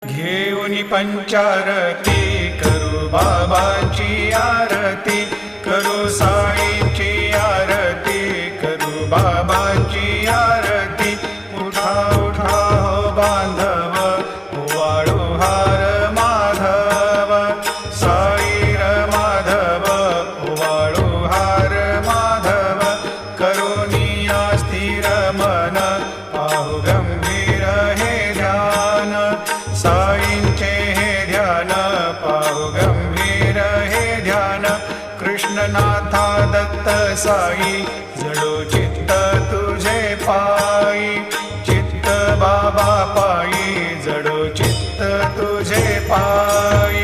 घेऊनी पंचारती करू बाबाची आरती, करू साईची आरती, करू बाबाची आरती। उठा उठा हो बांधव, वाळू हार माधव, साईर माधव, वाळू हार माधव। करुणी स्थिर मन, पाहु गंभीर हे ध्यान, साईंचे हे ध्यान, पाहु गंभीर हे ध्यान। कृष्णनाथा दत्त साई, जडो चित्त तुझे पायी, चित्त बाबा पायी, जडो चित्त तुझे पायी।